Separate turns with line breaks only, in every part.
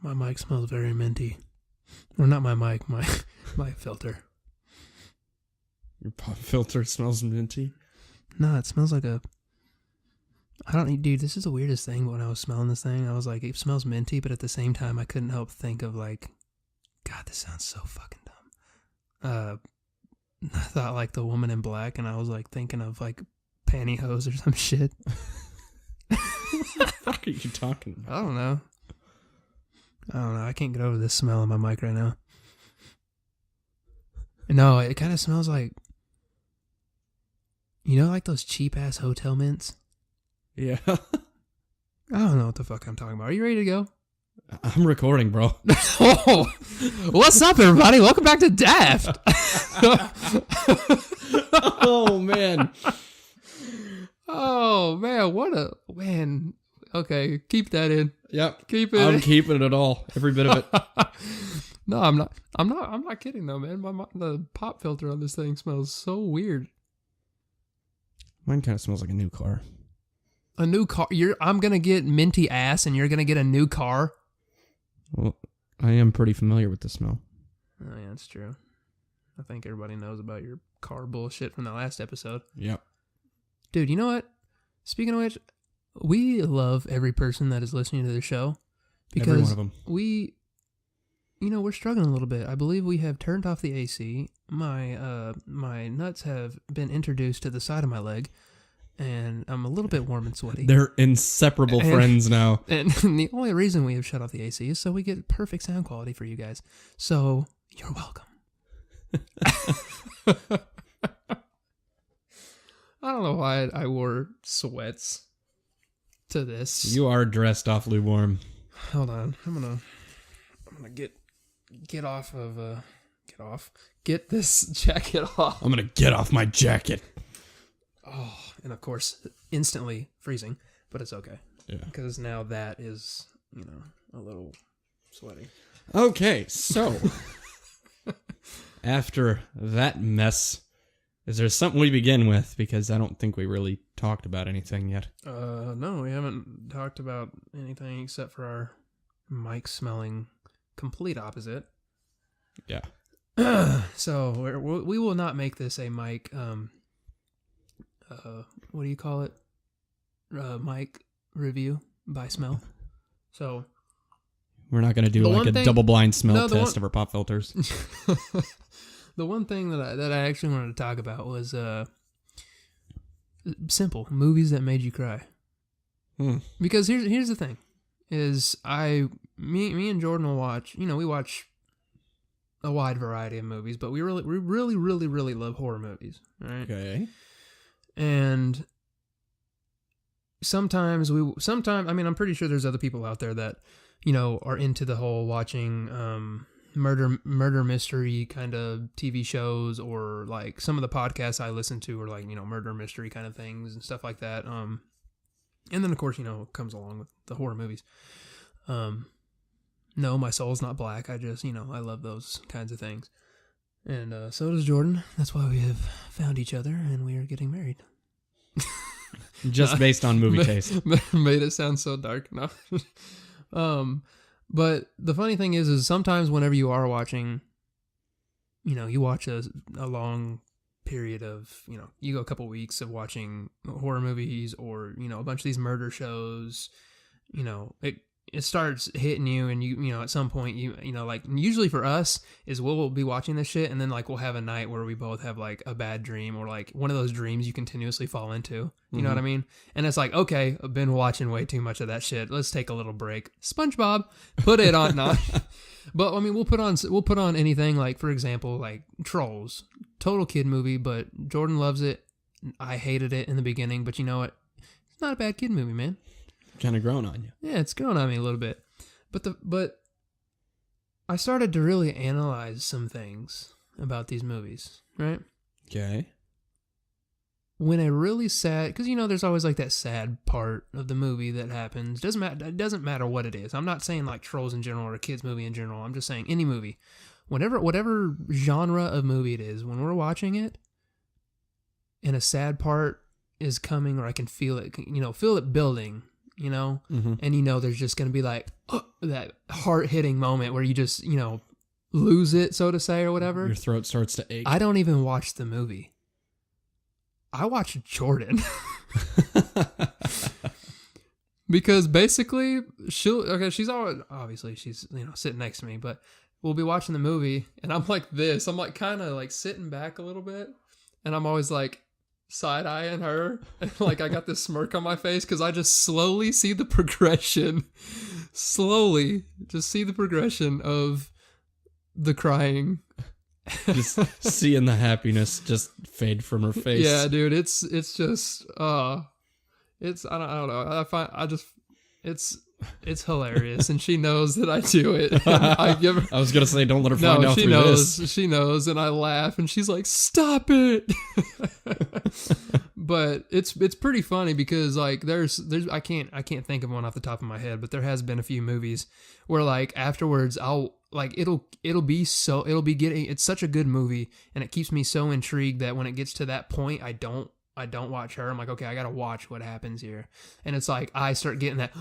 My mic smells very minty. Or not my mic, my filter.
Your pop filter smells minty?
No, it smells like dude, this is the weirdest thing. When I was smelling this thing, I was like, it smells minty, but at the same time, I couldn't help think of like, God, this sounds so fucking dumb. I thought like the Woman in Black, and I was like thinking of like pantyhose or some shit.
What the fuck are you talking about?
I don't know. I can't get over this smell on my mic right now. No, it kind of smells like, like those cheap ass hotel mints.
Yeah.
I don't know what the fuck I'm talking about. Are you ready to go?
I'm recording, bro.
Oh, what's up, everybody? Welcome back to Daft.
Oh, man.
Oh, man. Okay, keep that in.
Yep.
Keep it.
I'm keeping it all. Every bit of it.
No, I'm not. I'm not kidding though, man. The pop filter on this thing smells so weird.
Mine kind of smells like a new car.
A new car. I'm gonna get minty ass, and you're gonna get a new car.
Well, I am pretty familiar with the smell.
Oh yeah, that's true. I think everybody knows about your car bullshit from the last episode.
Yep.
Dude, you know what? Speaking of which, we love every person that is listening to the show because
every one of them.
We're struggling a little bit. I believe we have turned off the AC. My nuts have been introduced to the side of my leg, and I'm a little bit warm and sweaty.
They're inseparable friends now.
And the only reason we have shut off the AC is so we get perfect sound quality for you guys. So you're welcome. I don't know why I wore sweats to this.
You are dressed awfully warm.
Hold on. I'm gonna get this jacket off.
I'm gonna get off my jacket.
Oh, and of course, instantly freezing, but it's okay.
Yeah.
Because now that is, a little sweaty.
Okay, so after that mess, is there something we begin with? Because I don't think we really talked about anything yet.
No, we haven't talked about anything except for our mic smelling complete opposite.
Yeah.
So we will not make this a mic. What do you call it? Mic review by smell. So
we're not going to do like a double-blind smell test of our pop filters.
The one thing that I actually wanted to talk about was simple movies that made you cry. Because here's the thing, is me and Jordan will watch. We watch a wide variety of movies, but we really love horror movies, right?
Okay.
And sometimes I'm pretty sure there's other people out there that are into the whole watching murder mystery kind of TV shows, or like some of the podcasts I listen to are like murder mystery kind of things and stuff like that. And then of course it comes along with the horror movies. No, my soul's not black. I just I love those kinds of things. And so does Jordan. That's why we have found each other and we are getting married.
Just based on movie taste.
Made it sound so dark. No. But the funny thing is sometimes whenever you are watching, you watch a long period of, you go a couple weeks of watching horror movies or, a bunch of these murder shows, it starts hitting you, and you at some point like usually for us is we'll be watching this shit, and then like we'll have a night where we both have like a bad dream, or like one of those dreams you continuously fall into. You know what I mean? And it's like, okay, I've been watching way too much of that shit. Let's take a little break. SpongeBob, put it on. No. But I mean, we'll put on anything, like for example, like Trolls, total kid movie, but Jordan loves it. I hated it in the beginning, but you know what? It's not a bad kid movie, man.
Kind of grown on you.
Yeah, it's grown on me a little bit. But I started to really analyze some things about these movies, right?
Okay.
When a really sad, because there's always like that sad part of the movie that happens. It doesn't matter what it is. I'm not saying like Trolls in general or a kids movie in general. I'm just saying any movie, whatever genre of movie it is, when we're watching it, and a sad part is coming, or I can feel it, feel it building. you know?
Mm-hmm.
And, there's just going to be like that heart-hitting moment where you just, lose it, so to say, or whatever.
Your throat starts to ache.
I don't even watch the movie. I watch Jordan. Because basically, she's obviously she's, sitting next to me, but we'll be watching the movie and I'm like this. I'm like kind of like sitting back a little bit and I'm always like side-eyeing her. And like I got this smirk on my face because I just slowly see the progression. Slowly just see the progression of the crying.
Just seeing the happiness just fade from her face.
Yeah, dude, it's just it's I don't know. It's hilarious, and she knows that I do it. I give her.
I was gonna say, don't let her find out
she
through
knows.
this.
She knows, and I laugh, and she's like, "Stop it!" But it's pretty funny because like there's I can't think of one off the top of my head, but there has been a few movies where like afterwards it'll be getting, it's such a good movie and it keeps me so intrigued that when it gets to that point I don't watch her. I'm like, okay, I gotta watch what happens here, and it's like I start getting that,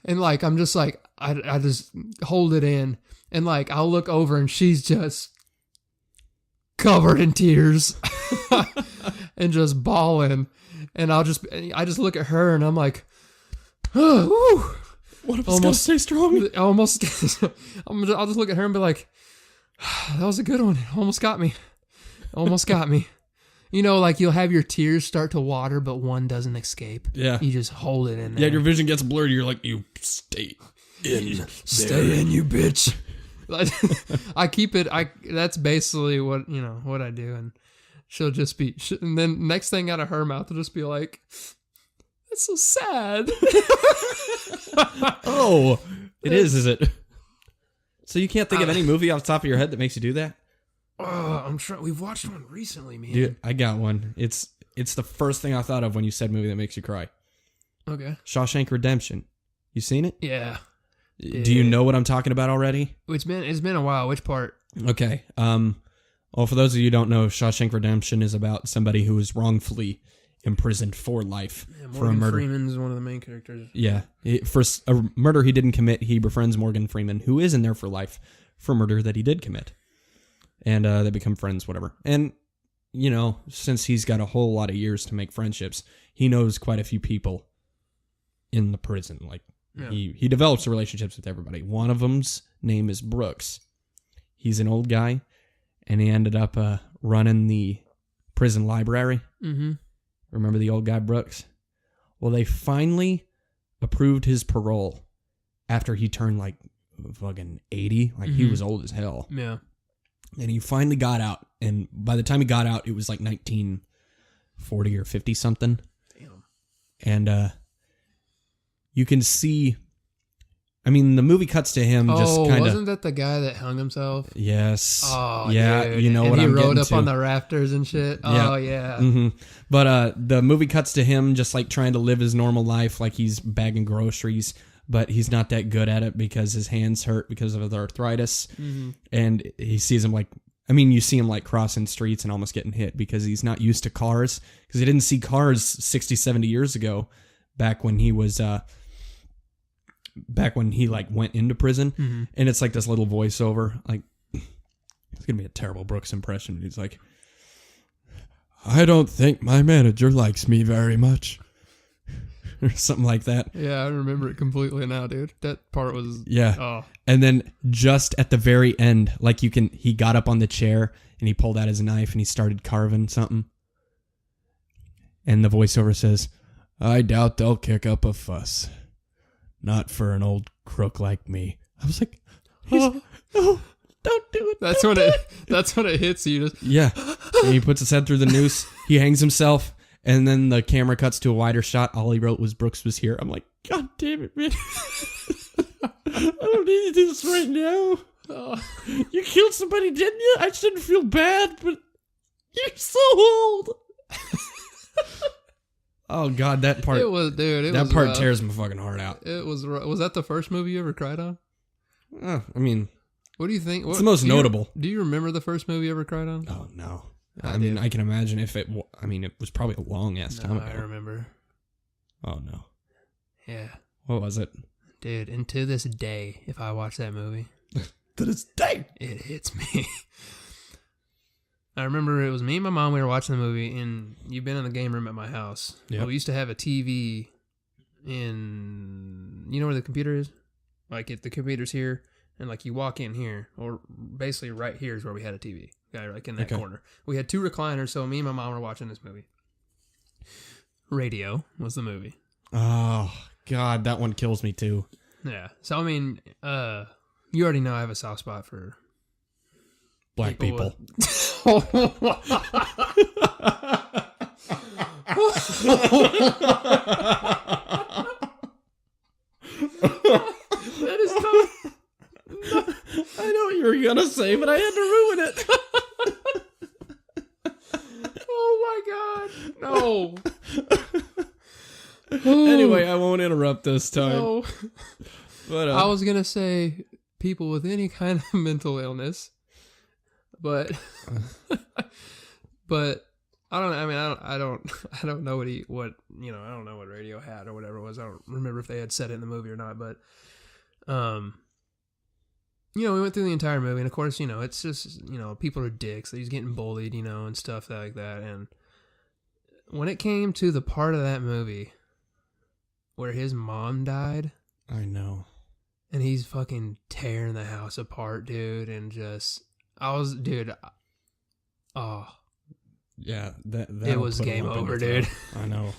and like I'm just like I just hold it in, and like I'll look over and she's just covered in tears and just bawling, and I just look at her and I'm like, oh,
what if it's gonna stay strong?
Almost, I'll just look at her and be like, that was a good one. Almost got me. Like you'll have your tears start to water, but one doesn't escape. Yeah. You just hold it in there.
Yeah, your vision gets blurred. You're like, you stay in.
Stay in, you bitch. I keep it. That's basically what I do, and she'll just be. And then next thing out of her mouth will just be like, "That's so sad."
Oh, it is it? So you can't think of any movie off the top of your head that makes you do that?
I'm trying. We've watched one recently, man.
Dude, I got one. It's the first thing I thought of when you said movie that makes you cry.
Okay.
Shawshank Redemption. You seen it?
Yeah.
Do you know what I'm talking about already?
It's been a while. Which part?
Okay. Well, for those of you who don't know, Shawshank Redemption is about somebody who was wrongfully imprisoned for life for a murder.
Morgan Freeman's one of the main characters.
Yeah. For a murder he didn't commit, he befriends Morgan Freeman, who is in there for life for murder that he did commit. And they become friends, whatever. And, since he's got a whole lot of years to make friendships, he knows quite a few people in the prison. Like, yeah. He develops relationships with everybody. One of them's name is Brooks. He's an old guy, and he ended up running the prison library. Mm-hmm. Remember the old guy, Brooks? Well, they finally approved his parole after he turned, like, fucking 80. Like, he was old as hell.
Yeah.
And he finally got out. And by the time he got out, it was like 1940 or 50 something.
Damn.
And you can see, I mean, the movie cuts to him just kind of.
Wasn't that the guy that hung himself?
Yes.
Oh,
yeah.
Dude.
You know
and
what I'm getting to.
he rode up on the rafters and shit.
Yeah.
Oh, yeah.
Mm-hmm. But the movie cuts to him just like trying to live his normal life, like he's bagging groceries. But he's not that good at it because his hands hurt because of the arthritis. Mm-hmm. And he sees him you see him like crossing streets and almost getting hit because he's not used to cars. Because he didn't see cars 60, 70 years ago back when he was, went into prison. Mm-hmm. And it's like this little voiceover. Like, it's going to be a terrible Brooks impression. He's like, I don't think my manager likes me very much. Or something like that.
Yeah, I remember it completely now, dude. That part was...
Yeah.
Oh.
And then just at the very end, like he got up on the chair and he pulled out his knife and he started carving something. And the voiceover says, I doubt they'll kick up a fuss. Not for an old crook like me. I was like, oh, don't do it.
That's when it hits you.
Yeah. And he puts his head through the noose. He hangs himself. And then the camera cuts to a wider shot. All he wrote was Brooks was here. I'm like, God damn it, man. I don't need to do this right now. You killed somebody, didn't you? I shouldn't feel bad, but you're so old. Oh, God, that part.
It was, dude.
That part tears my fucking heart out.
It was. Was that the first movie you ever cried on?
I mean.
What do you think?
It's the most notable.
Do you remember the first movie you ever cried on?
Oh, no. I mean, I can imagine if it was probably a long ass time ago.
I remember.
Oh, no.
Yeah.
What was it?
Dude, and to this day, if I watch that movie,
To this day.
it hits me. I remember it was me and my mom, we were watching the movie, and you've been in the game room at my house.
Yep.
Well, we used to have a TV in, you know where the computer is? Like, if the computer's here, and like you walk in here, or basically right here is where we had a TV. Yeah, like in that corner. We had 2 recliners, so me and my mom were watching this movie. Radio was the movie.
Oh, God, that one kills me too.
Yeah. So, I mean, you already know I have a soft spot for
Black people.
That is not...
I know what you were going to say, but I had to ruin it.
Oh, my God. No.
Anyway, I won't interrupt this time.
No.
But,
I was gonna say people with any kind of mental illness, but but I don't. I mean, I don't know what I don't know what Radio had or whatever it was. I don't remember if they had said it in the movie or not. But we went through the entire movie, and of course, it's just people are dicks. He's getting bullied, and stuff like that. And when it came to the part of that movie where his mom died,
I know.
And he's fucking tearing the house apart, dude. And oh.
Yeah, that
It was game over, dude.
I know.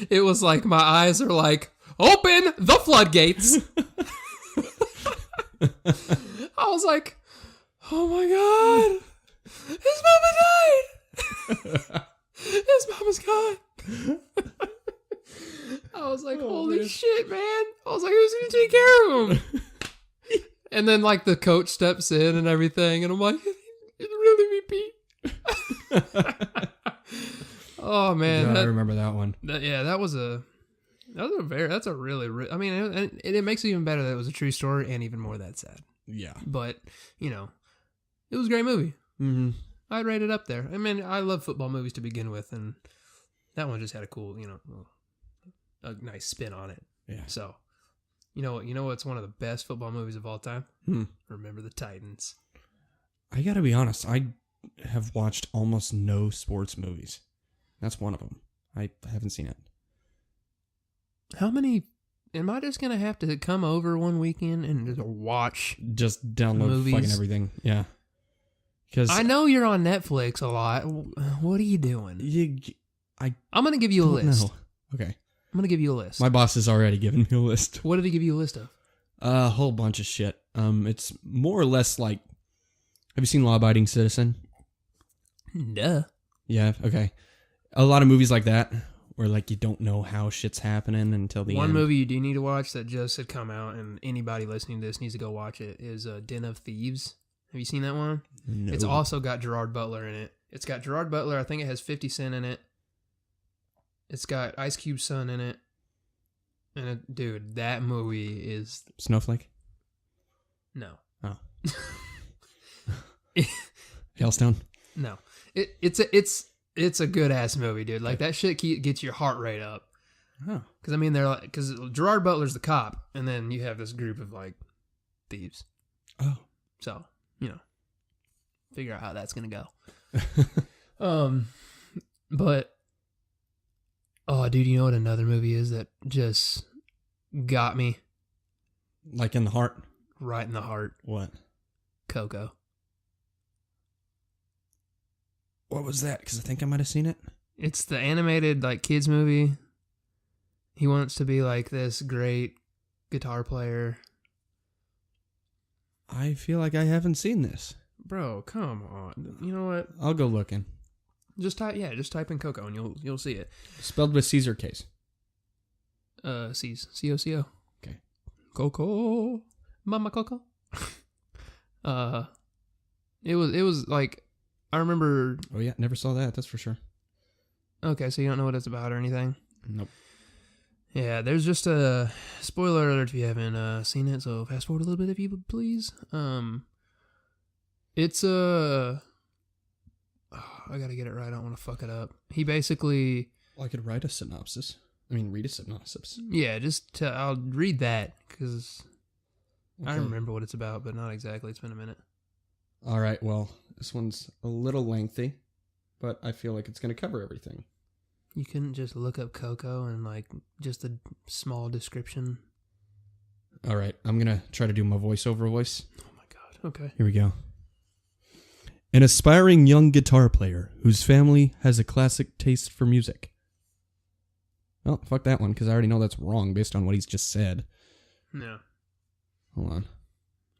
It was like my eyes are like, open the floodgates. I was like, oh my God. His mama died. His mama's gone. I was like, holy shit, man. I was like, who's going to take care of him? And then, like, the coach steps in and everything, and I'm like, it's really me, Pete. Oh, man.
Yeah, I remember that one.
That's a really, I mean, and it makes it even better that it was a true story and even more that sad.
Yeah.
But, it was a great movie.
Mm-hmm.
I'd rate it up there. I mean, I love football movies to begin with, and that one just had a cool, a nice spin on it.
Yeah.
So, what's one of the best football movies of all time? Remember the Titans.
I gotta be honest. I have watched almost no sports movies. That's one of them. I haven't seen it.
How many? Am I just gonna have to come over one weekend and just watch?
Just download
movies?
Fucking everything. Yeah. Because
I know you're on Netflix a lot. What are you doing? I'm gonna give you a list.
No. Okay.
I'm gonna give you a list.
My boss has already given me a list.
What did he give you a list of?
A whole bunch of shit. It's more or less like, have you seen Law Abiding Citizen?
Duh.
Yeah, okay. A lot of movies like that, where like you don't know how shit's happening until the
One
end.
movie you do need to watch that just had come out, and anybody listening to this needs to go watch it, is Den of Thieves. Have you seen that one?
No.
It's also got Gerard Butler in it. It's got Gerard Butler. I think it has 50 Cent in it. It's got Ice Cube's son in it. And dude, that movie is...
Snowflake?
No.
Oh. Hailstone?
No. It's a good ass movie, dude. Like that shit gets your heart rate up.
Oh.
Because I mean, they're like, because Gerard Butler's the cop, and then you have this group of like thieves.
Oh.
So figure out how that's gonna go. But oh, dude, you know what another movie is that just got me
Like in the heart?
right in the heart?
What?
Coco.
What was that? Because I think I might have seen it.
It's the animated like kids movie. He wants to be like this great guitar player.
I feel like I haven't seen this.
Bro, come on. You know what?
I'll go looking.
Just type in Coco and you'll see it.
Spelled with Caesar case.
C's. C-O-C-O.
Okay.
Coco. Mama Coco. It was like, I remember.
Oh yeah, never saw that, that's for sure.
Okay, so you don't know what it's about or anything?
Nope.
Yeah, there's just a spoiler alert if you haven't seen it, so fast forward a little bit if you would please. It's I gotta get it right, I don't want to fuck it up. He basically
Well, I could write a synopsis. Read a synopsis.
Yeah, I'll read that because
Okay.
I remember what it's about, but not exactly. It's been a minute.
All right, well, this one's a little lengthy, but I feel like it's going to cover everything.
You couldn't just look up Coco and like just a small description.
All right, I'm going to try to do my voiceover voice.
Oh my god. Okay.
Here we go. An aspiring young guitar player whose family has a classic taste for music. Well, fuck that one, because I already know that's wrong based on what he's just said.
No.
Hold on.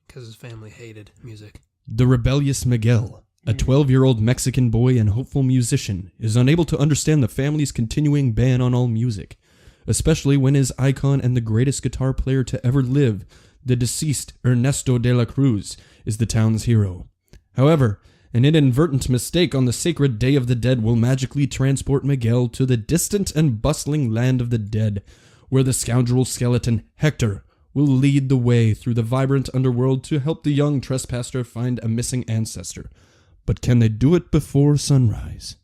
Because his family hated music.
The rebellious Miguel, a 12-year-old Mexican boy and hopeful musician, is unable to understand the family's continuing ban on all music, especially when his icon and the greatest guitar player to ever live, the deceased Ernesto de la Cruz, is the town's hero. However, an inadvertent mistake on the sacred Day of the Dead will magically transport Miguel to the distant and bustling land of the dead, where the scoundrel skeleton Hector will lead the way through the vibrant underworld to help the young trespasser find a missing ancestor. But can they do it before sunrise?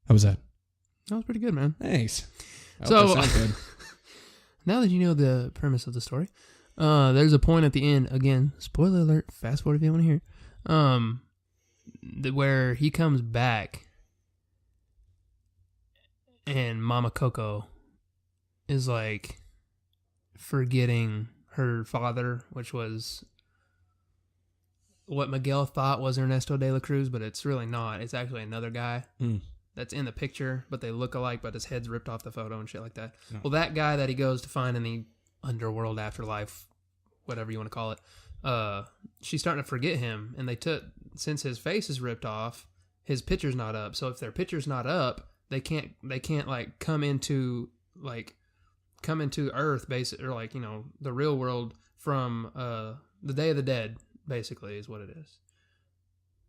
How was that?
That was pretty good, man.
Thanks.
So, now that you know the premise of the story, there's a point at the end, again, spoiler alert, fast forward if you want to hear it, where he comes back and Mama Coco is like forgetting her father, which was what Miguel thought was Ernesto de la Cruz, but it's really not. It's actually another guy that's in the picture, but they look alike, but his head's ripped off the photo and shit like that. No. Well, that guy that he goes to find in the underworld, afterlife, whatever you want to call it, she's starting to forget him, and since his face is ripped off, his picture's not up. So if their picture's not up, they can't like come into Earth, basically, or like, you know, the real world from the Day of the Dead, basically, is what it is.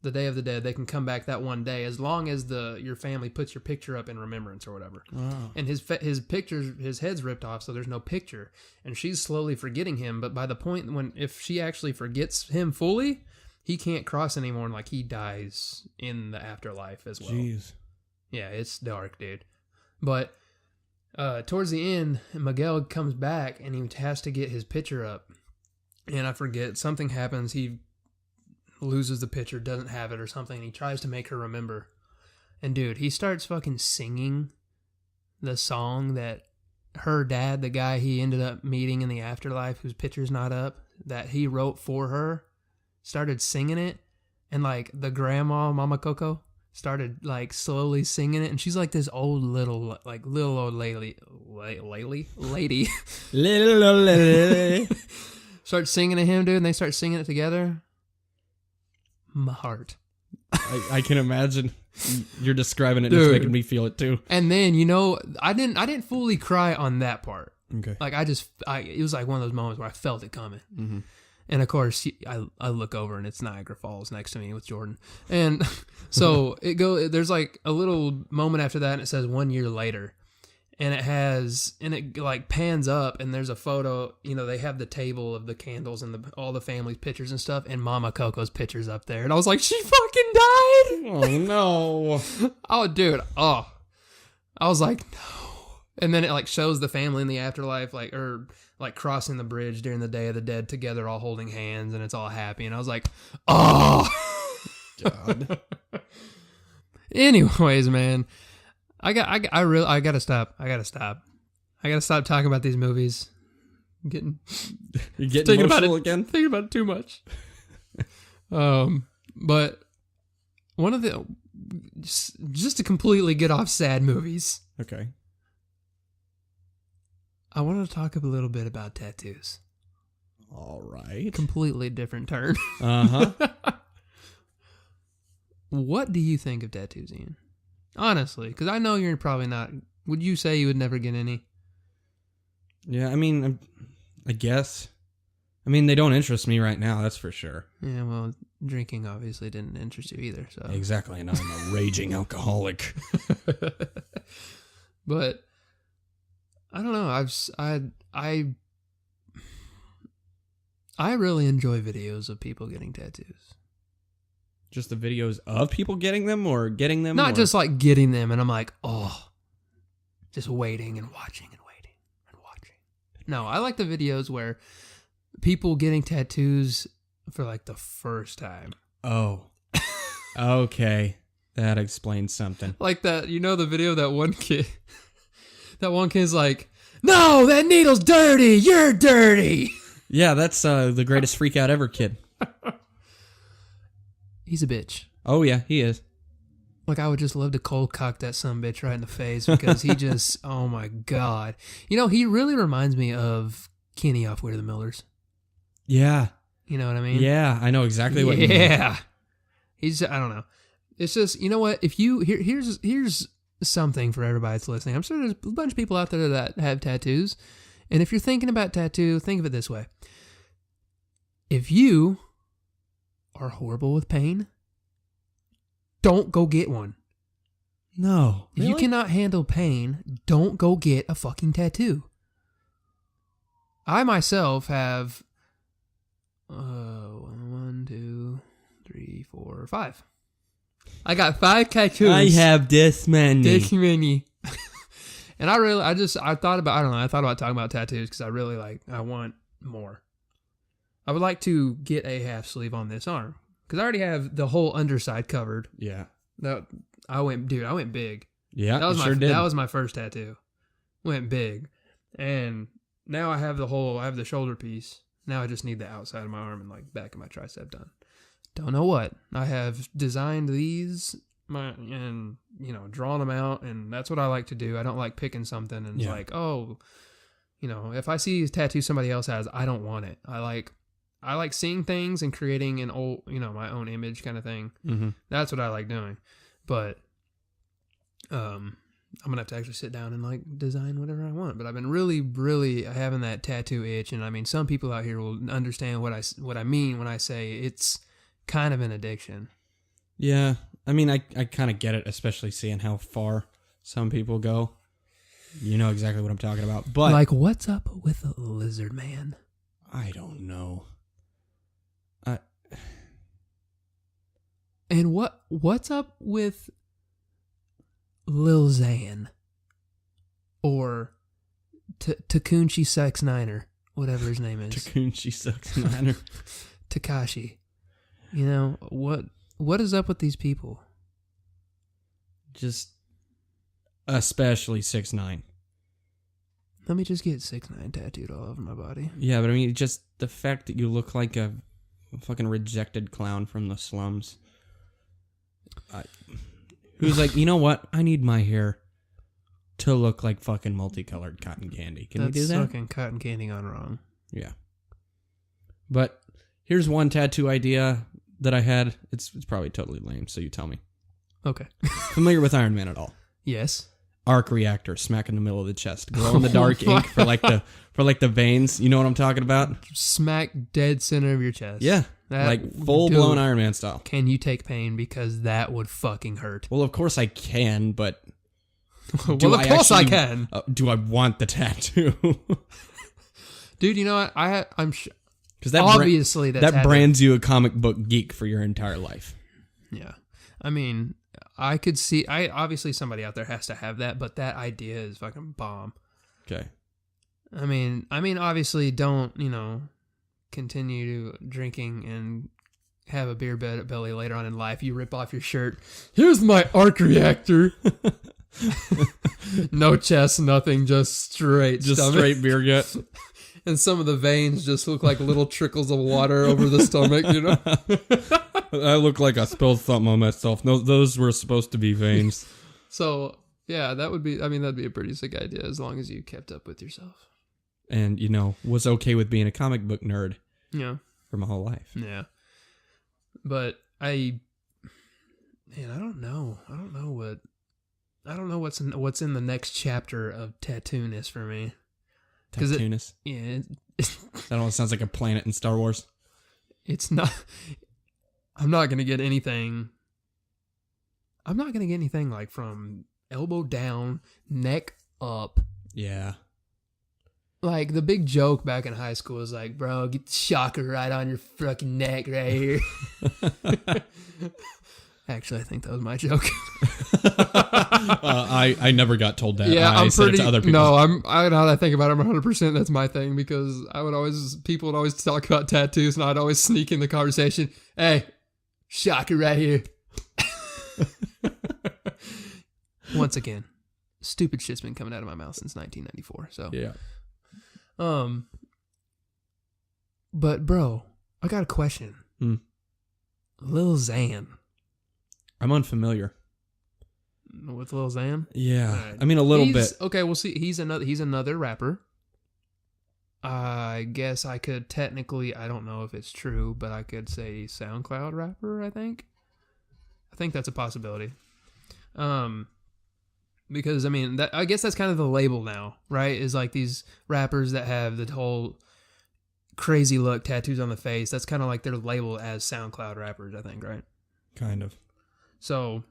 The Day of the Dead, they can come back that one day as long as your family puts your picture up in remembrance or whatever. Wow. And his head's ripped off, so there's no picture, and she's slowly forgetting him. But by the point if she actually forgets him fully, he can't cross anymore, and like he dies in the afterlife as well. Jeez. Yeah, it's dark, dude. But towards the end, Miguel comes back and he has to get his picture up, and I forget, something happens. He loses the picture, doesn't have it or something, and he tries to make her remember. And dude, he starts fucking singing the song that her dad, the guy he ended up meeting in the afterlife, whose picture's not up, that he wrote for her, started singing it. And like the grandma, Mama Coco, started like slowly singing it, and she's like this little old lady. Little old lady. Starts singing to him, dude, and they start singing it together. My heart.
I can imagine. You're describing it, and it's making me feel it too.
And then, you know, I didn't fully cry on that part.
Okay.
Like it was like one of those moments where I felt it coming. Mm-hmm. And of course, I look over and it's Niagara Falls next to me with Jordan. And so there's like a little moment after that, and it says 1 year later. And it like pans up, and there's a photo, you know, they have the table of the candles and all the family's pictures and stuff, and Mama Coco's picture's up there. And I was like, she fucking died!
Oh, no.
Oh, dude. Oh. I was like, no. And then it like shows the family in the afterlife, like crossing the bridge during the Day of the Dead together, all holding hands, and it's all happy. And I was like, oh. God. Anyways, man. I gotta stop. I gotta stop talking about these movies. You're
getting emotional again?
Thinking about it too much. But one of the, just to completely get off sad movies.
Okay.
I wanted to talk a little bit about tattoos.
All right.
Completely different turn.
Uh-huh.
What do you think of tattoos, Ian? Honestly, because I know you're probably not. Would you say you would never get any?
Yeah, I mean, I guess. I mean, they don't interest me right now, that's for sure.
Yeah, well, drinking obviously didn't interest you either, so.
Exactly, and I'm a raging alcoholic.
But I don't know. I really enjoy videos of people getting tattoos.
Just the videos of people getting them or getting them?
Not just like getting them, and I'm like, oh, just waiting and watching and waiting and watching. No, I like the videos where people getting tattoos for like the first time.
Oh. Okay. That explains something.
Like that, you know the video of that one kid? That one kid's like, no, that needle's dirty. You're dirty.
Yeah, that's the greatest freak out ever kid.
He's a bitch.
Oh, yeah, he is.
Like, I would just love to cold cock that sumbitch right in the face because he just, oh my God. You know, he really reminds me of Kenny off Way to the Millers.
Yeah.
You know what I mean?
Yeah, I know exactly what you mean.
Yeah. He's, I don't know. It's just, you know what? If you, here's something for everybody that's listening. I'm sure there's a bunch of people out there that have tattoos. And if you're thinking about tattoo, think of it this way. If you are horrible with pain, don't go get one.
No.
If you cannot handle pain, don't go get a fucking tattoo. I myself have 1, 2, 3, 4, 5. I got 5 tattoos.
I have this many.
This many. And I thought about talking about tattoos because I want more. I would like to get a half sleeve on this arm because I already have the whole underside covered.
Yeah.
I went big.
Yeah,
That was my first tattoo. Went big. And now I have the shoulder piece. Now I just need the outside of my arm and like back of my tricep done. Don't know what. I have designed these and drawn them out, and that's what I like to do. I don't like picking something and it's like, oh, if I see a tattoo somebody else has, I don't want it. I like seeing things and creating an old, my own image kind of thing.
Mm-hmm.
That's what I like doing. But I'm gonna have to actually sit down and like design whatever I want. But I've been really, really having that tattoo itch, and I mean, some people out here will understand what I mean when I say it's kind of an addiction.
Yeah, I mean, I kind of get it, especially seeing how far some people go. You know exactly what I'm talking about. But
like, what's up with a lizard man?
I don't know.
And what's up with Lil Xan or Takunchi Sex Niner, whatever his name is.
Takunchi Sex Niner.
Takashi. What is up with these people?
Just especially 6ix9ine.
Let me just get 6ix9ine tattooed all over my body.
Yeah, but I mean, just the fact that you look like a fucking rejected clown from the slums. Who's like, you know what? I need my hair to look like fucking multicolored cotton candy. Can we do that?
That's fucking cotton candy gone wrong.
Yeah. But here's one tattoo idea that I had. It's probably totally lame, so you tell me.
Okay.
Familiar with Iron Man at all?
Yes.
Arc reactor, smack in the middle of the chest, glow in the dark ink for like the veins. You know what I'm talking about?
Smack dead center of your chest.
Yeah, like full blown Iron Man style.
Can you take pain? Because that would fucking hurt.
Well, of course I can, but
of course I can.
Do I want the tattoo?
Dude, you know what? I'm sure.
Because that brands you a comic book geek for your entire life.
Yeah, I mean, I could see. Obviously somebody out there has to have that, but that idea is fucking bomb.
Okay.
I mean, obviously, don't continue drinking and have a beer belly later on in life. You rip off your shirt. Here's my arc reactor. No chest, nothing, just straight
beer gut.
And some of the veins just look like little trickles of water over the stomach,
I look like I spilled something on myself. No, those were supposed to be veins.
So, yeah, that'd be a pretty sick idea as long as you kept up with yourself.
And, was okay with being a comic book nerd.
Yeah.
For my whole life.
Yeah. But I don't know. I don't know what's in the next chapter of Tattooness for me.
Tattooness? That almost sounds like a planet in Star Wars.
It's not. I'm not going to get anything like from elbow down, neck up.
Yeah.
Like, the big joke back in high school is like, bro, get the shocker right on your fucking neck right here. Actually, I think that was my joke.
I never got told that.
Yeah,
I said it to other people.
No, now that I think about it, I'm 100% that's my thing, because people would always talk about tattoos, and I'd always sneak in the conversation, hey, shocker right here. Once again, stupid shit's been coming out of my mouth since 1994, so.
Yeah.
But bro, I got a question. Lil Xan.
I'm unfamiliar
with Lil Xan.
Yeah,
Right.
I mean a little bit.
Okay, we'll see. He's another rapper. I guess I could technically, I don't know if it's true, but I could say SoundCloud rapper. I think that's a possibility. Because I mean, I guess that's kind of the label now, right? Is like these rappers that have the whole crazy look, tattoos on the face. That's kind of like their label as SoundCloud rappers, I think, right?
Kind of.
So,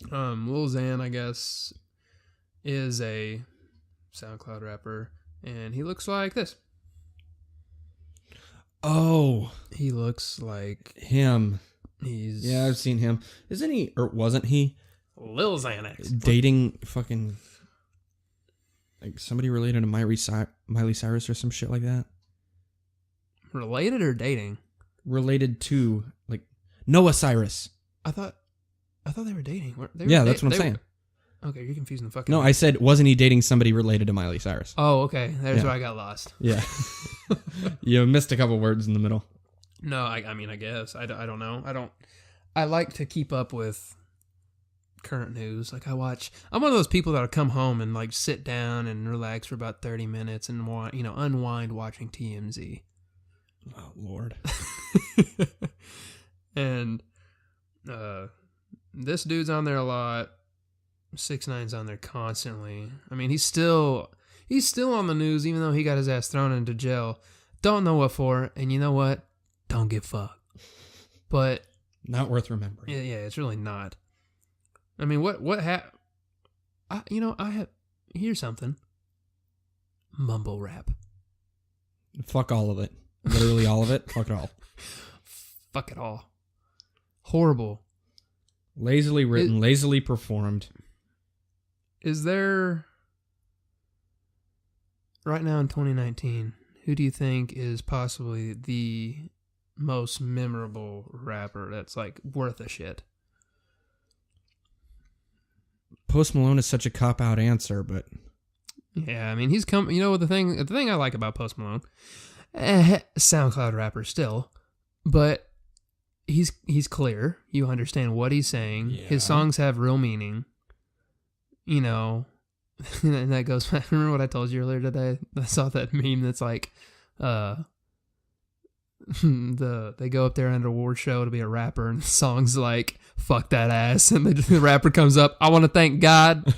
Lil Xan, I guess, is a SoundCloud rapper, and he looks like this.
Oh,
he looks like
him.
Yeah,
I've seen him. Isn't he, or wasn't he?
Lil Xanax.
Dating fucking, like, somebody related to Miley Cyrus or some shit like that?
Related or dating?
Related to, like, Noah Cyrus.
I thought they were dating.
That's what I'm saying.
Okay, you're confusing the fucking...
No, I said, wasn't he dating somebody related to Miley Cyrus?
Oh, okay. There's where I got lost.
Yeah. You missed a couple words in the middle.
No, I mean, I guess. I don't know. I like to keep up with current news. Like, I'm one of those people that'll come home and, like, sit down and relax for about 30 minutes and, unwind watching TMZ.
Oh, Lord.
And this dude's on there a lot. 6ix9ine's on there constantly. I mean, he's still on the news, even though he got his ass thrown into jail. Don't know what for, and you know what? Don't give a fuck. But
not worth remembering.
Yeah, it's really not. I mean, here's something. Mumble rap.
Fuck all of it. Literally all of it. Fuck it all.
Fuck it all. Horrible.
Lazily written, lazily performed.
Is there, right now in 2019, who do you think is possibly the most memorable rapper that's, like, worth a shit?
Post Malone is such a cop-out answer, but...
Yeah, I mean, he's come... You know, the thing I like about Post Malone, SoundCloud rapper still, but he's clear. You understand what he's saying. Yeah. His songs have real meaning. You know, and that goes back. Remember what I told you earlier today? I saw that meme that's like, they go up there under a award show to be a rapper, and the song's like, fuck that ass, and the rapper comes up, I want to thank God.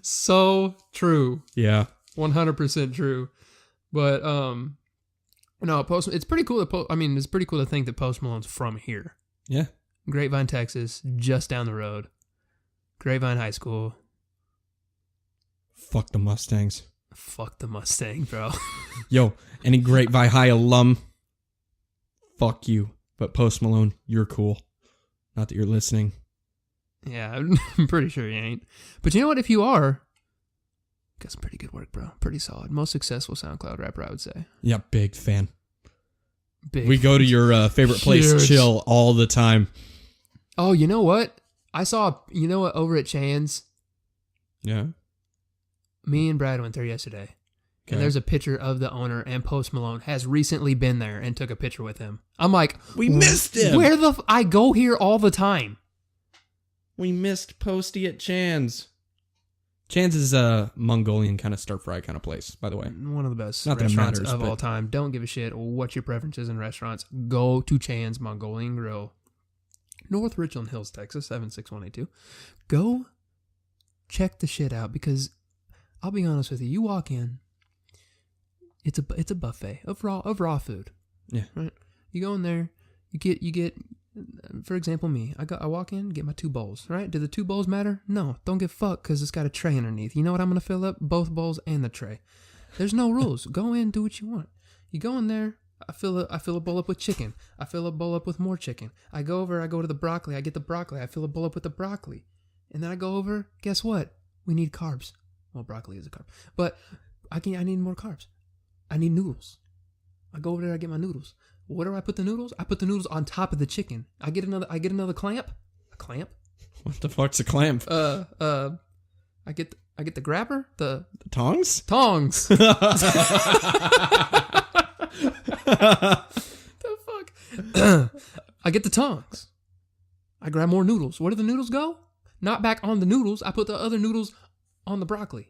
So true.
Yeah.
100% true. But no, it's pretty cool it's pretty cool to think that Post Malone's from here.
Yeah.
Grapevine, Texas, just down the road. Grapevine High School.
Fuck the Mustangs.
Fuck the Mustang, bro.
Yo, any Grapevine High alum, fuck you. But Post Malone, you're cool. Not that you're listening.
Yeah, I'm pretty sure you ain't. But you know what? If you are, got some pretty good work, bro. Pretty solid. Most successful SoundCloud rapper, I would say.
Yeah, big fan.
We
go to your favorite place, chill, all the time.
Oh, you know what? I saw, over at Chan's?
Yeah.
Me and Brad went there yesterday. Okay. And there's a picture of the owner, and Post Malone has recently been there and took a picture with him. I'm like,
we missed him.
Where I go here all the time.
We missed Posty at Chan's. Chan's is a Mongolian kind of stir fry kind of place, by the way.
One of the best restaurants of all time. Don't give a shit what your preference is in restaurants. Go to Chan's Mongolian Grill. North Richland Hills, Texas, 76182. Go check the shit out, because I'll be honest with you. You walk in, it's a buffet of raw food.
Yeah.
Right. You go in there, you get For example, me. I walk in, get my 2 bowls, right? Do the 2 bowls matter? No, don't give fuck because it's got a tray underneath. You know what I'm going to fill up? Both bowls and the tray. There's no rules. Go in, do what you want. You go in there, I fill a bowl up with chicken. I fill a bowl up with more chicken. I go to the broccoli. I get the broccoli. I fill a bowl up with the broccoli. And then I go over, guess what? We need carbs. Well, broccoli is a carb. But I need more carbs. I need noodles. I go over there, I get my noodles. Where do I put the noodles? I put the noodles on top of the chicken. I get another clamp. A clamp?
What the fuck's a clamp?
I get the grabber? The
tongs?
Tongs. The fuck? I get the tongs. I grab more noodles. Where do the noodles go? Not back on the noodles. I put the other noodles on the broccoli.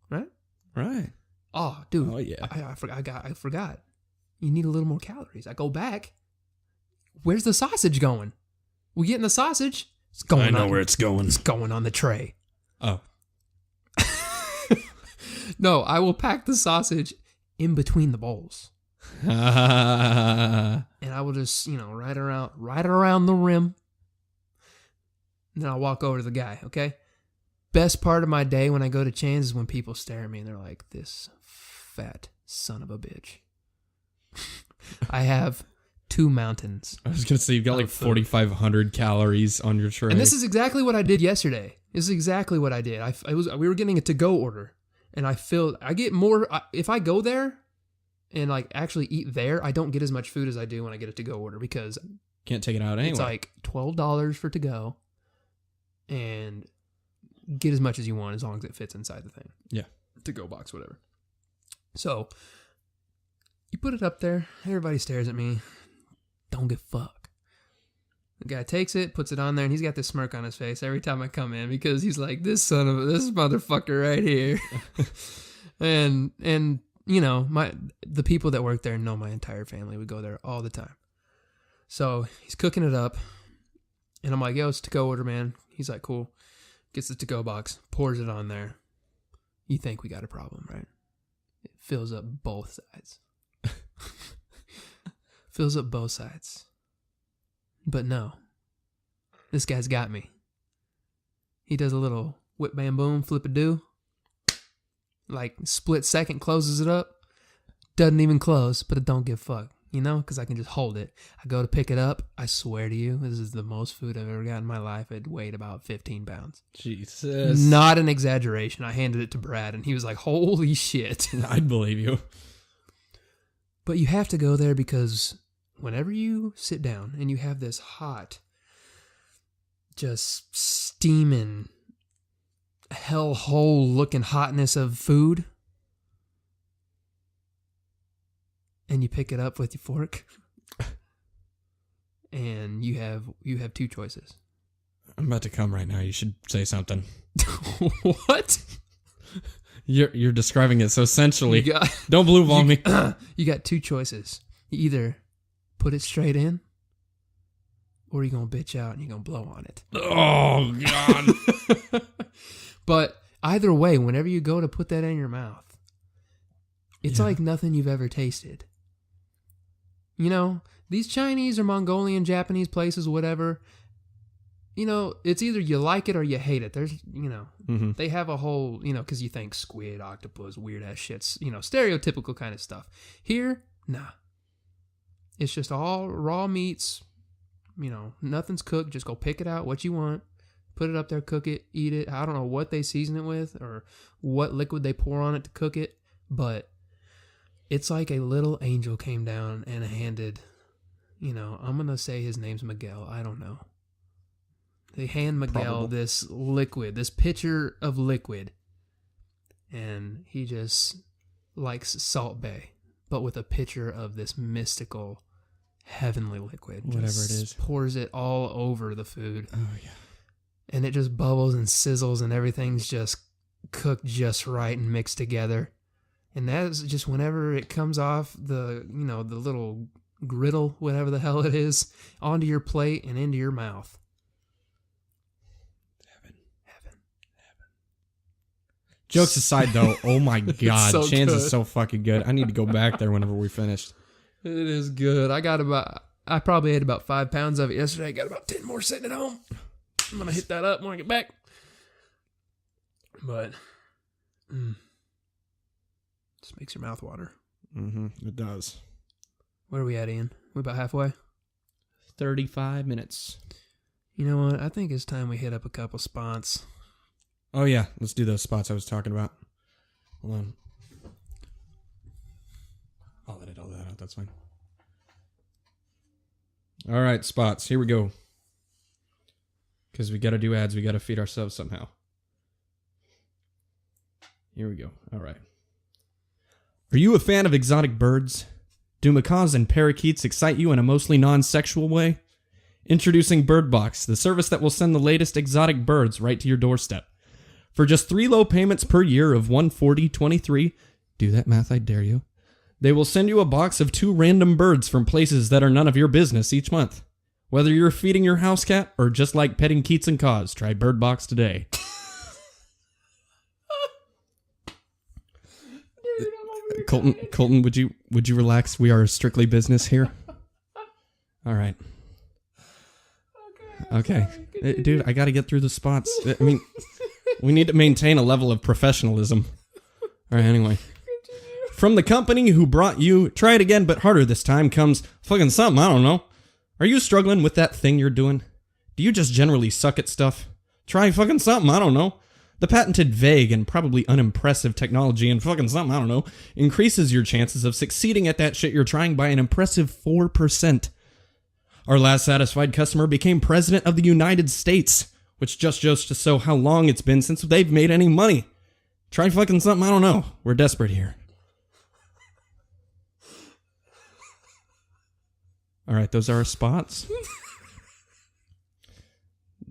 Right?
Right.
Oh, dude.
Oh, yeah.
I forgot. You need a little more calories. I go back. Where's the sausage going? We getting the sausage? It's going.
I know where it's going.
It's going on the tray.
Oh.
No, I will pack the sausage in between the bowls. And I will just, right around the rim. And then I'll walk over to the guy, okay? Best part of my day when I go to Chan's is when people stare at me and they're like, this fat son of a bitch. I have 2 mountains.
I was going to say, you've got like 4,500 calories on your tray.
And this is exactly what I did yesterday. This is exactly what I did. We were getting a to-go order. And I get more, if I go there and like actually eat there, I don't get as much food as I do when I get a to-go order because
can't take it out anyway.
It's like $12 for to-go and get as much as you want as long as it fits inside the thing.
Yeah.
To-go box, whatever. So you put it up there. Everybody stares at me. Don't give a fuck. The guy takes it, puts it on there, and he's got this smirk on his face every time I come in because he's like, this motherfucker right here. and the people that work there know my entire family. We go there all the time. So he's cooking it up, and I'm like, yo, it's a to-go order, man. He's like, cool. Gets the to-go box, pours it on there. You think we got a problem, right? It fills up both sides. Fills up both sides. But no. This guy's got me. He does a little whip bam boom, flip a do. Like split second, closes it up. Doesn't even close, but it don't give a fuck. Because I can just hold it. I go to pick it up. I swear to you, this is the most food I've ever got in my life. It weighed about 15 pounds.
Jesus.
Not an exaggeration. I handed it to Brad, and he was like, holy shit.
I'd believe you.
But you have to go there because whenever you sit down and you have this hot, just steaming, hellhole looking hotness of food, and you pick it up with your fork, and you have 2 choices.
I'm about to come right now. You should say something.
What?
You're describing it so sensually. Don't blue ball me.
You got 2 choices. You either put it straight in, or you're going to bitch out and you're going to blow on it.
Oh, God.
But either way, whenever you go to put that in your mouth, it's like nothing you've ever tasted. These Chinese or Mongolian, Japanese places, whatever, it's either you like it or you hate it. There's, they have a whole, because you think squid, octopus, weird ass shits, stereotypical kind of stuff. Here, nah. It's just all raw meats, nothing's cooked. Just go pick it out, what you want, put it up there, cook it, eat it. I don't know what they season it with or what liquid they pour on it to cook it, but it's like a little angel came down and handed, I'm going to say his name's Miguel. I don't know. They hand Miguel this liquid, this pitcher of liquid, and he just likes Salt Bae, but with a pitcher of this mystical, heavenly liquid.
Whatever it is.
Pours it all over the food.
Oh, yeah.
And it just bubbles and sizzles, and everything's just cooked just right and mixed together. And that's just whenever it comes off the little griddle, whatever the hell it is, onto your plate and into your mouth. Heaven.
Jokes aside, though, oh my God,
so
Chan's
good.
is so fucking good. I need to go back there whenever we finished.
It is good. I got about I probably ate about 5 pounds of it yesterday. I got about 10 more sitting at home. I'm going to hit that up when I get back. But, just makes your mouth water.
Mm-hmm. It does.
Where are we at, Ian? We about halfway?
35 minutes.
You know what? I think it's time we hit up a couple spots.
Oh, yeah. Let's do those spots I was talking about. Hold on. I'll edit all that out. That's fine. All right, spots. Here we go. Because we got to do ads. We got to feed ourselves somehow. Here we go. All right. Are you a fan of exotic birds? Do macaws and parakeets excite you in a mostly non-sexual way? Introducing Bird Box, the service that will send the latest exotic birds right to your doorstep. For just 3 low payments per year of $140.23, do that math, I dare you. They will send you a box of 2 random birds from places that are none of your business each month. Whether you're feeding your house cat or just like petting Keats and Caws, try Bird Box today. Colton, would you relax? We are strictly business here. All right. Okay. Dude, I got to get through the spots. I mean, we need to maintain a level of professionalism. All right, anyway. From the company who brought you Try It Again But Harder This Time comes fucking something, I don't know. Are you struggling with that thing you're doing? Do you just generally suck at stuff? Try fucking something, I don't know. The patented vague and probably unimpressive technology and fucking something, I don't know, increases your chances of succeeding at that shit you're trying by an impressive 4%. Our last satisfied customer became president of the United States, which just goes to show how long it's been since they've made any money. Try fucking something, I don't know. We're desperate here. All right, those are our spots.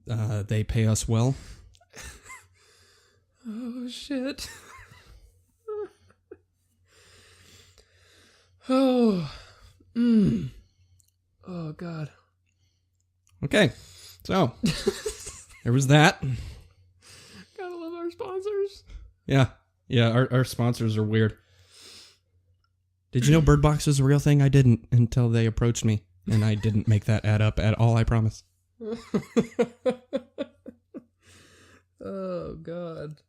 They pay us well.
Oh, shit. Oh. Oh, God.
Okay, so there was that.
Gotta love our sponsors.
Yeah, our sponsors are weird. Did you know Bird Box is a real thing? I didn't until they approached me, and I didn't make that add up at all, I promise.
Oh, God.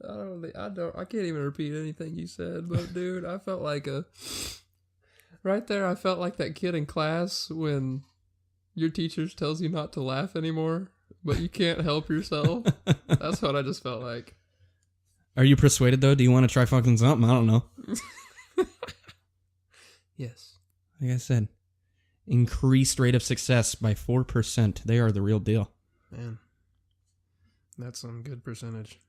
I can't even repeat anything you said, but dude, I felt like right there, I felt like that kid in class when your teacher tells you not to laugh anymore, but you can't help yourself. That's what I just felt like.
Are you persuaded, though? Do you want to try fucking something? I don't know.
Yes.
Like I said, increased rate of success by 4%. They are the real deal.
Man, that's some good percentage.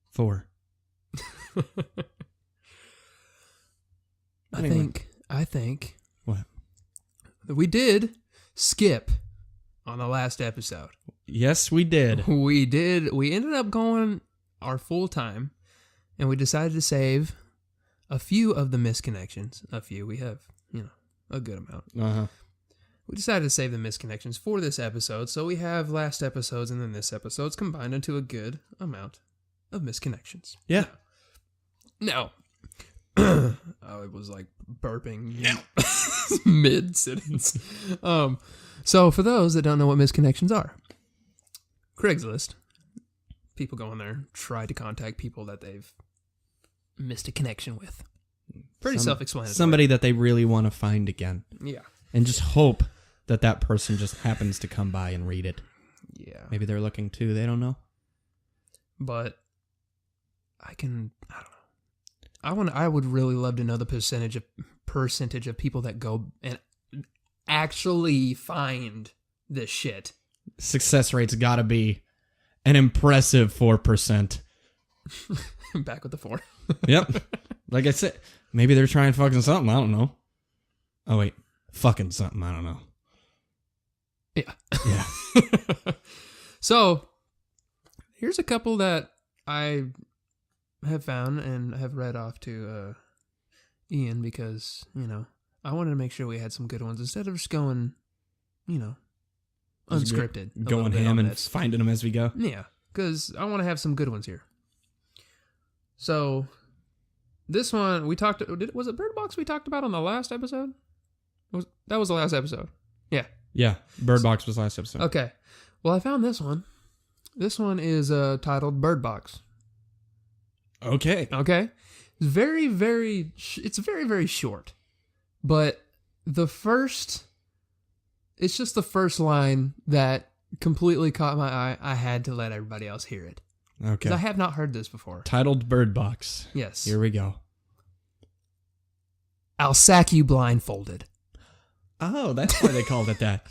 4. Anyway.
I think.
What?
That we did skip on the last episode.
Yes, we did.
We did. We ended up going our full time, and we decided to save a few of the misconnections. A few. We have, a good amount.
Uh-huh.
We decided to save the misconnections for this episode, so we have last episodes and then this episode's combined into a good amount of misconnections.
Yeah.
Now, I was like burping mid-sentence. So for those that don't know what misconnections are, Craigslist, people go on there, try to contact people that they've missed a connection with. Pretty self-explanatory.
Somebody that they really want to find again.
Yeah.
And just hope that person just happens to come by and read it.
Yeah.
Maybe they're looking too. They don't know.
But I don't know. I would really love to know the percentage of people that go and actually find this shit.
Success rate's got to be an impressive 4%.
Back with the 4.
Yep. Like I said, maybe they're trying fucking something. I don't know. Oh, wait. Fucking something. I don't know.
Yeah.
Yeah.
So, here's a couple that I have found and have read off to Ian because, I wanted to make sure we had some good ones instead of just going, unscripted.
Going ham and finding them as we go.
Yeah, because I want to have some good ones here. So, this one, was it Bird Box we talked about on the last episode? That was the last episode. Yeah.
Yeah, Bird Box was last episode.
Okay. Well, I found this one. This one is titled Bird Box.
Okay.
Okay. It's very, very short. But it's just the first line that completely caught my eye. I had to let everybody else hear it.
Okay.
Because I have not heard this before.
Titled Bird Box.
Yes.
Here we go.
I'll sack you blindfolded.
Oh, that's why they called it that.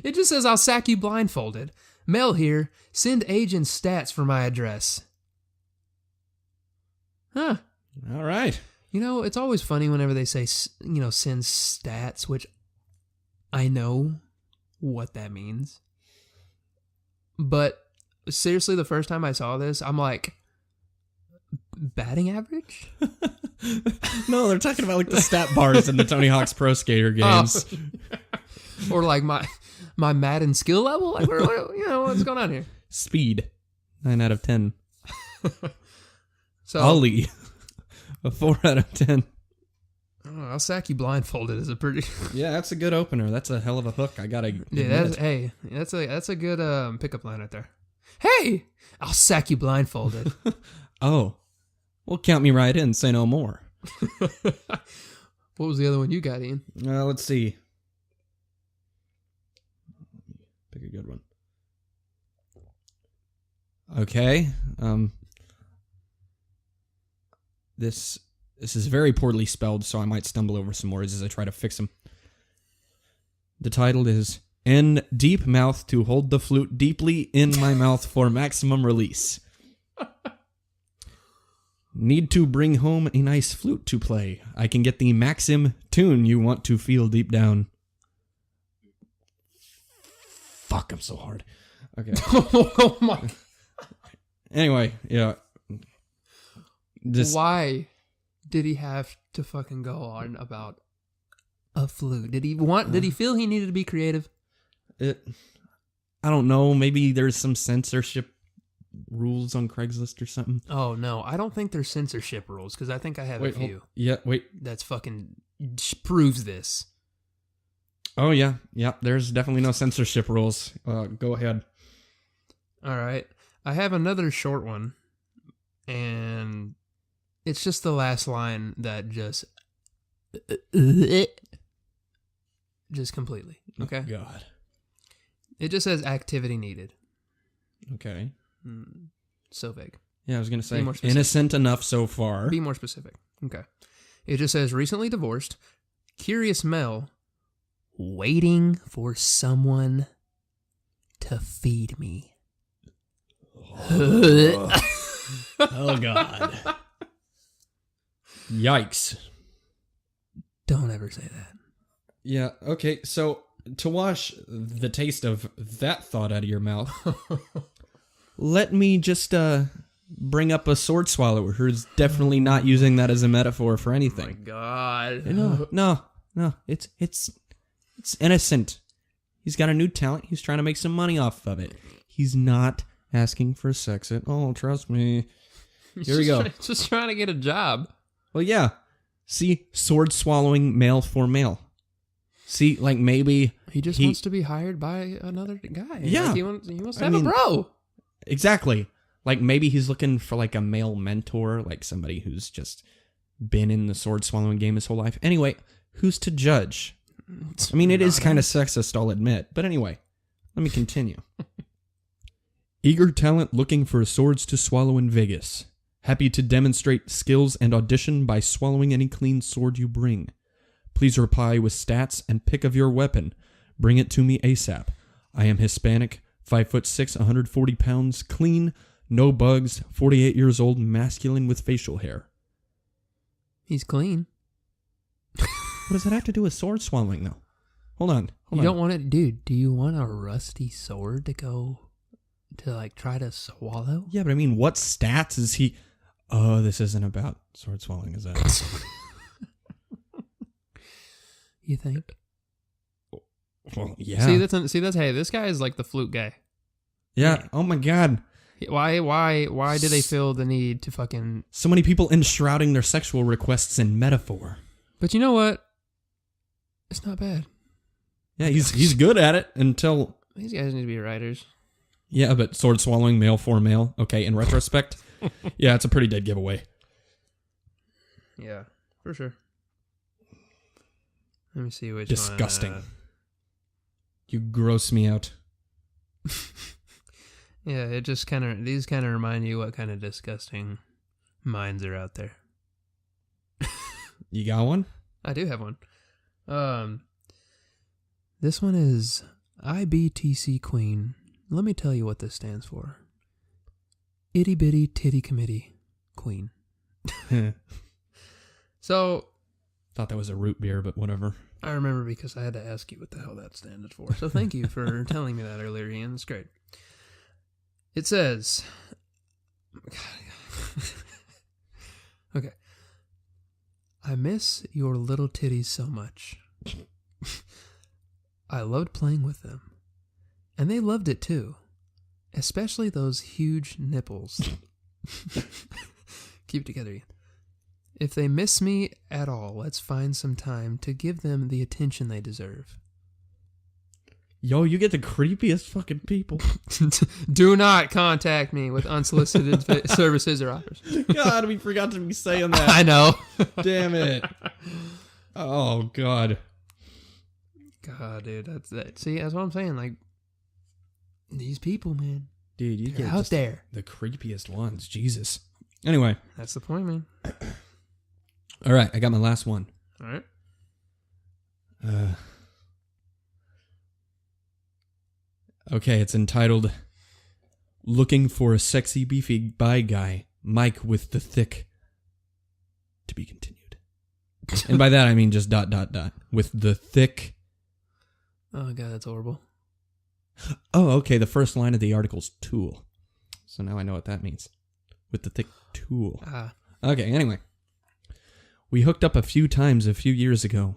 It just says, I'll sack you blindfolded. Mel here. Send agent stats for my address. Huh.
All right.
You know, it's always funny whenever they say, send stats, which I know what that means. But seriously, the first time I saw this, I'm like, batting average?
No, they're talking about like the stat bars in the Tony Hawk's Pro Skater games.
Or like my Madden skill level? Like, what's going on here?
Speed, 9 out of 10.
So
Ollie, a 4 out of 10.
I don't know, I'll sack you blindfolded is a pretty...
Yeah, that's a good opener. That's a hell of a hook. I gotta
Yeah, that's a good pickup line right there. Hey, I'll sack you blindfolded.
Oh, well, count me right in. Say no more.
What was the other one you got, Ian?
Let's see. Pick a good one. Okay. This is very poorly spelled, so I might stumble over some words as I try to fix them. The title is "In Deep Mouth to Hold the Flute Deeply in My Mouth for Maximum Release." Need to bring home a nice flute to play. I can get the Maxim tune you want to feel deep down. Fuck, I'm so hard. Okay.
Oh my.
Anyway, yeah.
Why did he have to fucking go on about a flute? Did he feel he needed to be creative?
I don't know. Maybe there's some censorship rules on Craigslist or something.
Oh no, I don't think there's censorship rules because I think I have a few. That's fucking proves this.
Oh yeah. There's definitely no censorship rules. Go ahead.
All right, I have another short one, and it's just the last line that just completely. Okay.
Oh, God.
It just says activity needed.
Okay.
So vague.
Yeah, I was going to say innocent enough so far.
Be more specific. Okay. It just says recently divorced, curious Mel, waiting for someone to feed me.
Oh God. Yikes.
Don't ever say that.
Yeah, okay, so to wash the taste of that thought out of your mouth, let me just bring up a sword swallower who's definitely not using that as a metaphor for anything.
Oh my God.
No, it's innocent. He's got a new talent. He's trying to make some money off of it. He's not asking for sex at all, trust me. Here we go.
Just trying to get a job.
Well, yeah. See, sword swallowing male for male. See, like maybe
he wants to be hired by another guy.
Yeah,
like he wants to have a bro.
Exactly. Like maybe he's looking for like a male mentor, like somebody who's just been in the sword swallowing game his whole life. Anyway, who's to judge? I mean, it is kind of sexist, I'll admit. But anyway, let me continue. Eager talent looking for swords to swallow in Vegas. Happy to demonstrate skills and audition by swallowing any clean sword you bring. Please reply with stats and pick of your weapon. Bring it to me ASAP. I am Hispanic, 5'6", 140 pounds, clean, no bugs, 48 years old, masculine with facial hair.
He's clean.
What does that have to do with sword swallowing, though? Hold on.
You don't want it, dude. Do you want a rusty sword to go to like try to swallow?
Yeah, but I mean, what stats is he? Oh, this isn't about sword swallowing, is that?
You think?
Well, yeah.
See, that's hey, this guy is like the flute guy.
Yeah. Oh my God.
Why do they feel the need to fucking?
So many people enshrouding their sexual requests in metaphor.
But you know what? It's not bad.
Yeah, he's good at it until...
These guys need to be writers.
Yeah, but sword swallowing, male for male. Okay, in retrospect, yeah, it's a pretty dead giveaway.
Yeah, for sure. Let me see which
Disgusting.
one.
You gross me out.
Yeah, it just these kind of remind you what kind of disgusting minds are out there.
You got one?
I do have one. This one is IBTC Queen. Let me tell you what this stands for. Itty Bitty Titty Committee Queen. So...
Thought that was a root beer, but whatever.
I remember because I had to ask you what the hell that stands for. So thank you for telling me that earlier, Ian. It's great. It says... Okay. I miss your little titties so much. I loved playing with them. And they loved it too. Especially those huge nipples. Keep it together, Ian. If they miss me at all, let's find some time to give them the attention they deserve.
Yo, you get the creepiest fucking people.
Do not contact me with unsolicited services or offers.
God, we forgot to be saying that.
I know.
Damn it. Oh, God.
God, dude, that's that. See, that's what I'm saying. Like, these people, man.
Dude, you
They're
get
out
just
there.
the creepiest ones. Jesus. Anyway.
That's the point, man.
All right, I got my last one.
All right.
Okay, it's entitled Looking for a Sexy Beefy Bi Guy, Mike with the Thick. To be continued. And by that I mean just ... with the thick.
Oh, God, that's horrible.
Oh, okay, the first line of the article's tool. So now I know what that means. With the thick tool. Okay, anyway. We hooked up a few times a few years ago.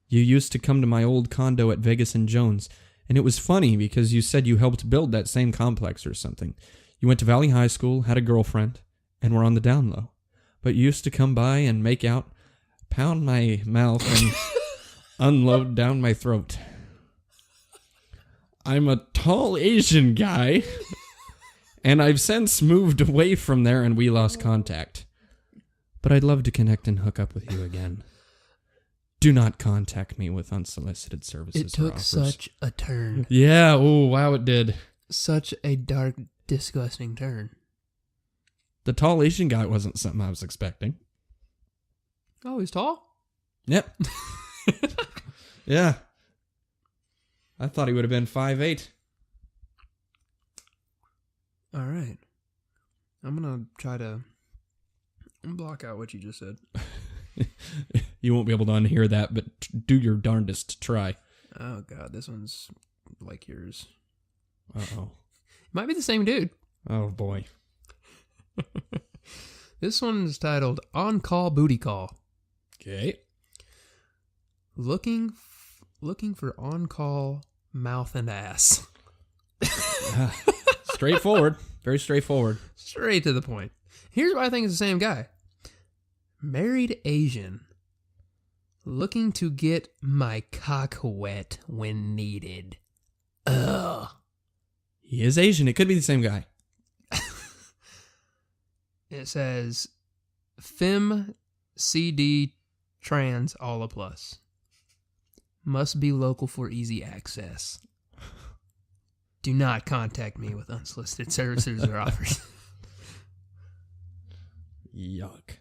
You used to come to my old condo at Vegas and Jones, and it was funny because you said you helped build that same complex or something. You went to Valley High School, had a girlfriend, and were on the down low. But you used to come by and make out, pound my mouth, and unload down my throat. I'm a tall Asian guy, and I've since moved away from there and we lost contact. But I'd love to connect and hook up with you again. Do not contact me with unsolicited services.
It took
or offers.
such a turn.
Yeah, oh, wow, it did.
Such a dark, disgusting turn.
The tall Asian guy wasn't something I was expecting.
Oh, he's tall?
Yep. Yeah. I thought he would have been 5'8".
All right. I'm going to try to block out what you just said.
You won't be able to unhear that, but do your darndest to try.
Oh, God, this one's like yours.
Uh-oh.
Might be the same dude.
Oh, boy.
This one's titled On Call Booty Call.
Okay.
Looking for on-call mouth and ass.
Straightforward. Very straightforward.
Straight to the point. Here's why I think it's the same guy. Married Asian. Looking to get my cock wet when needed. Ugh.
He is Asian. It could be the same guy.
It says, Fem CD Trans all a plus. Must be local for easy access. Do not contact me with unsolicited services or offers.
Yuck.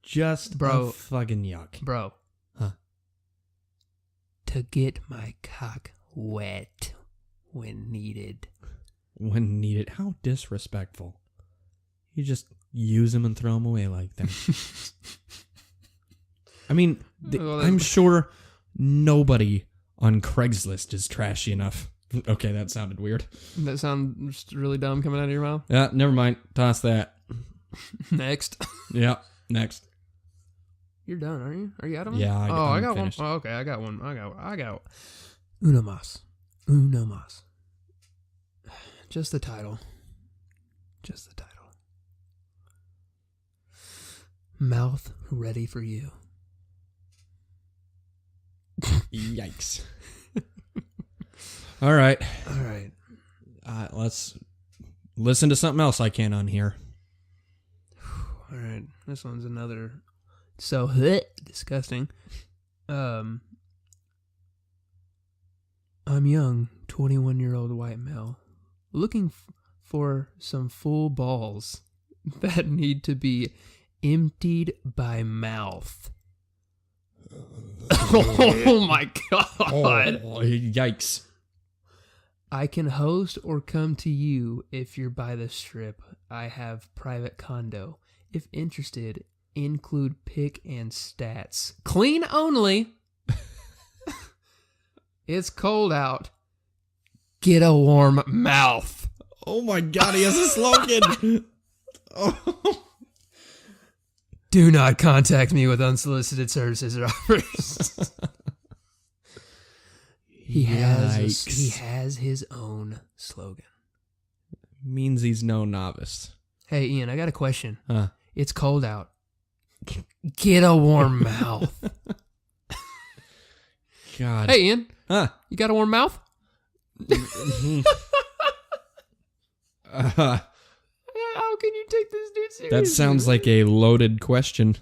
Just
Bro.
fucking yuck.
Bro.
Huh.
To get my cock wet when needed.
When needed. How disrespectful. You just use them and throw them away like that. I mean, I'm sure nobody on Craigslist is trashy enough. Okay, that sounded weird.
That sounds really dumb coming out of your mouth.
Yeah, never mind. Toss that.
Next.
Yeah, next.
You're done, aren't you? Are you out of them?
Yeah,
I
I'm
got
finished.
one. Oh, okay, I got one. I got Uno mas. Uno mas. Just the title. Just the title. Mouth ready for you.
Yikes. All right.
All right.
Let's listen to something else I can on here.
All right. This one's another so disgusting. I'm young, 21-year-old white male, looking for some full balls that need to be emptied by mouth. Oh my god.
Oh, yikes.
I can host or come to you if you're by the strip. I have private condo. If interested, include pic and stats. Clean only. It's cold out. Get a warm mouth.
Oh my god, he has a slogan. Oh.
Do not contact me with unsolicited services or offers. He has his own slogan.
Means he's no novice.
Hey, Ian, I got a question.
Huh?
It's cold out. Get a warm mouth.
God.
Hey, Ian.
Huh?
You got a warm mouth? How can you take this dude seriously?
That sounds like a loaded question.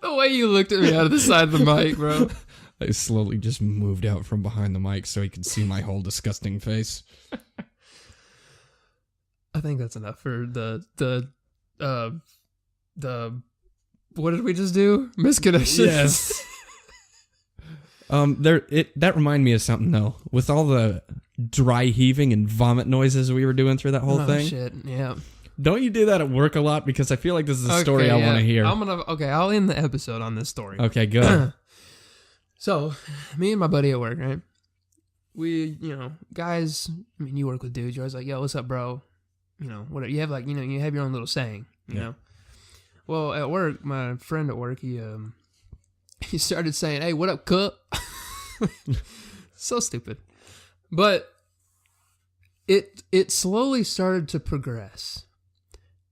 The way you looked at me out of the side of the mic, bro.
I slowly just moved out from behind the mic so he could see my whole disgusting face.
I think that's enough for the what did we just do? Misconnections.
Yes. That reminded me of something though. With all the dry heaving and vomit noises we were doing through that whole thing.
Shit, yeah.
Don't you do that at work a lot? Because I feel like this is a story I want to hear.
I'll end the episode on this story.
Okay, good.
So, me and my buddy at work, right? We, guys, I mean, you work with dudes, you're always like, yo, what's up, bro? Whatever. You have you have your own little saying, you know? Well, at work, my friend at work, he started saying, hey, what up, cup? So stupid. But it slowly started to progress.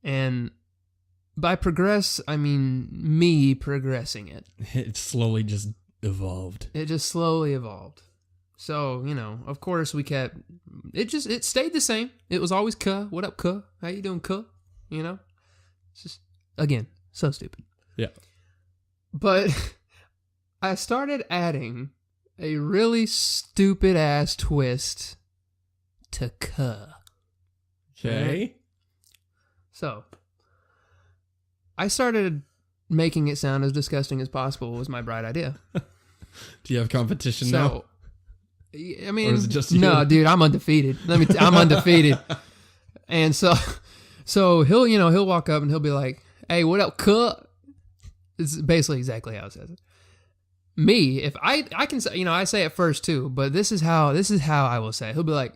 And by progress, I mean me progressing it.
It slowly just evolved.
It just slowly evolved. So, of course we kept, it stayed the same. It was always cuh. What up, cuh? How you doing, cuh? It's just, again, so stupid.
Yeah.
But I started adding a really stupid ass twist to cuh.
Okay.
So, I started making it sound as disgusting as possible was my bright idea.
Do you have competition now?
I mean,
or is it just you?
No, dude, I'm undefeated. I'm undefeated. And so he'll walk up and he'll be like, "Hey, what up, cup?" It's basically exactly how it says it. Me, if I can say, I say it first too, but this is how I will say it. He'll be like,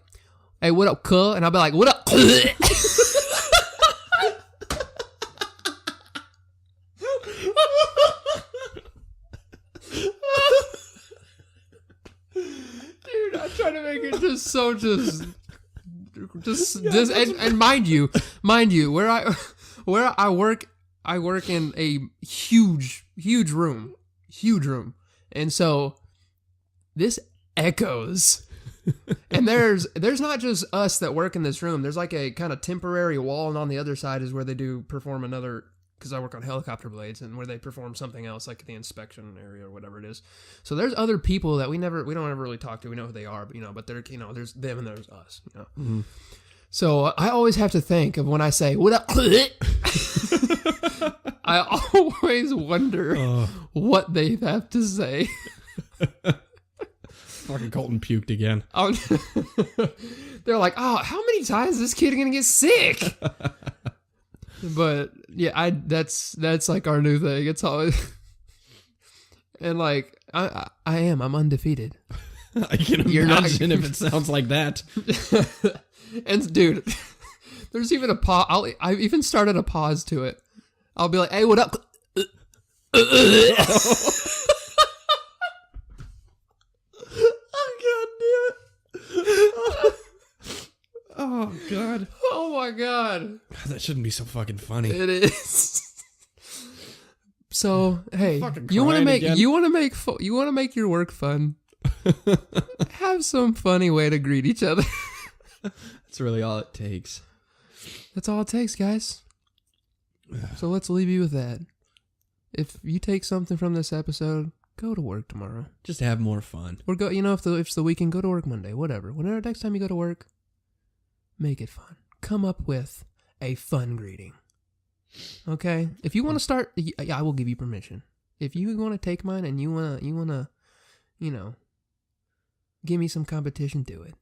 "Hey, what up, cup?" And I'll be like, "What up?" Dude, I try to make it just so and mind you, where I work in a huge room, and so this echoes. And there's not just us that work in this room. There's like a kind of temporary wall, and on the other side is where they do perform another, because I work on helicopter blades, and where they perform something else, like the inspection area or whatever it is. So there's other people that we don't ever really talk to. We know who they are, but they're, there's them and there's us.
Mm-hmm.
So I always have to think of when I say, what up? I always wonder what they have to say.
Fucking Colton puked again.
They're like, oh, how many times is this kid gonna get sick? But yeah, that's like our new thing. It's always, and like I'm undefeated.
I can imagine if it sounds like that.
And dude, there's even a pause. I've even started a pause to it. I'll be like, hey, what up?
Oh, God.
Oh, my God.
That shouldn't be so fucking funny.
It is. So hey,
Fucking
you want to
crying
make
again.
you want to make your work fun. Have some funny way to greet each other.
That's really all it takes.
That's all it takes, guys. So let's leave you with that. If you take something from this episode, go to work tomorrow.
Just have more fun.
Or go, if it's the weekend, go to work Monday, whatever. Whenever next time you go to work, make it fun. Come up with a fun greeting. Okay? If you want to start, I will give you permission. If you want to take mine and you want to, give me some competition, do it.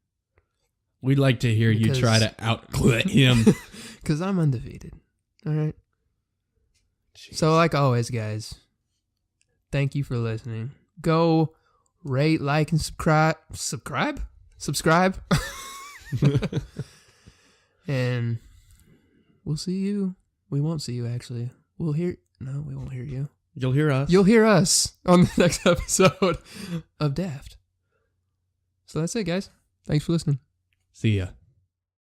We'd like to hear you try to outclaw him.
Because I'm undefeated. All right? Jeez. So like always, guys, thank you for listening. Go rate, like, and subscribe. And we'll see you. We won't see you, actually. We won't hear you.
You'll hear us.
You'll hear us on the next episode of Daft. So that's it, guys. Thanks for listening.
See ya.